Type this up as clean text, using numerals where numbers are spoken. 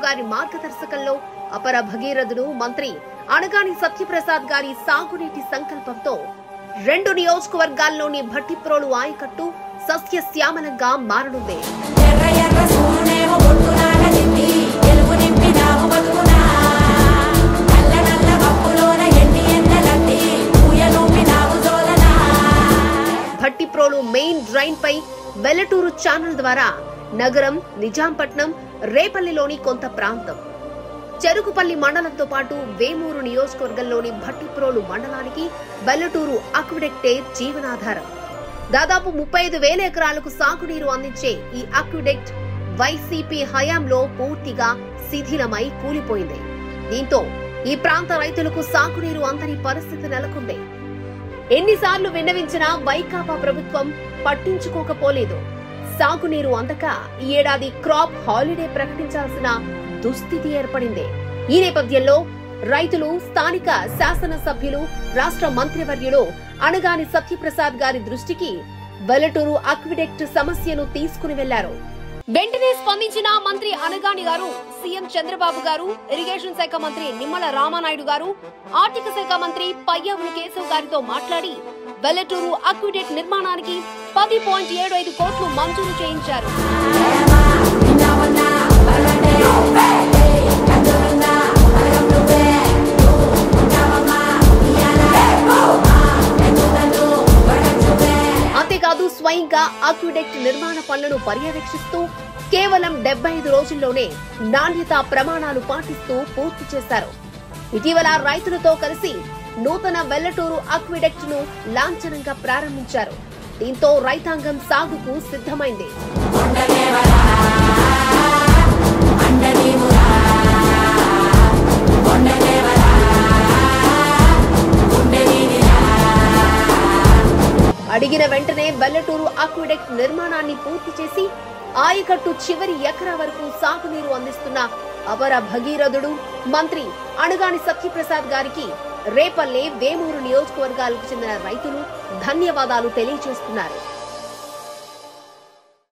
గారి మార్గదర్శకంలో అపర భగీరథుడు మంత్రి అనగాని సత్యప్రసాద్ గారి సాగునీటి సంకల్పంతో 2 నియోజకవర్గాల్లోని భట్టిప్రోలు ఆయకట్టు సస్యశ్యామలంగా మారనుంది. భట్టిప్రోలు మెయిన్ డ్రైన్ పై వెల్లటూరు ఛానల్ ద్వారా నగరం, నిజాంపట్నం, రేపల్లిలోని కొంత ప్రాంతం, చెరుకుపల్లి మండలంతో పాటు వేమూరు నియోజకవర్గంలోని భట్టిప్రోలు మండలానికి వెల్లటూరు అక్విడక్టే జీవనాధారం. దాదాపు 35,000 ఎకరాలకు సాగునీరు అందించే ఈ అక్విడక్ట్ వైసీపీ హయాంలో పూర్తిగా శిథిలమై కూలిపోయింది. దీంతో ఈ ప్రాంత రైతులకు సాగునీరు అందని పరిస్థితి నెలకొంది. ఎన్నిసార్లు విన్నవించినా వైకాపా ప్రభుత్వం పట్టించుకోకపోలేదు. సాగునీరు అందక ఈ ఏడాది క్రాప్ హాలిడే ప్రకటించాల్సిన దుస్థితి ఏర్పడింది. ఈ నేపథ్యంలో రైతులు, స్థానిక శాసనసభ్యులు, రాష్ట్ర మంత్రివర్యులు అనగాని సత్యప్రసాద్ గారి దృష్టికి వెల్లటూరు అక్విడక్ట్ సమస్యను తీసుకుని వెళ్లారు. వెంటనే స్పందించిన మంత్రి అనగాని గారు, సీఎం చంద్రబాబు గారు, ఇరిగేషన్ శాఖ మంత్రి నిమ్మల రామానాయుడు గారు, ఆర్థిక శాఖ మంత్రి పయ్యావుల కేశవ్ గారితో మాట్లాడి వెల్లటూరు అక్విడక్ట్ నిర్మాణానికి 10.75 కోట్లు మంజూరు చేయించారు. అంతేకాదు స్వయంగా అక్విడక్ట్ నిర్మాణ పనులను పర్యవేక్షిస్తూ కేవలం 75 రోజుల్లోనే నాణ్యతా ప్రమాణాలు పాటిస్తూ పూర్తి చేశారు. ఇటీవల రైతులతో కలిసి నూతన వెల్లటూరు అక్విడక్ట్ ను లాంఛనంగా ప్రారంభించారు. దీంతో రైతాంగం సాగుకు సిద్ధమైంది. అడిగిన వెంటనే వెల్లటూరు అక్విడక్ట్ నిర్మాణాన్ని పూర్తి చేసి ఆయకట్టు చివరి ఎకరా వరకు సాగునీరు అందిస్తున్న అపర భగీరథుడు మంత్రి అనగాని సత్యప్రసాద్ గారికి రేపల్లె, వేమూరు నియోజకవర్గాలకు చెందిన రైతులు ధన్యవాదాలు తెలియజేస్తున్నారు.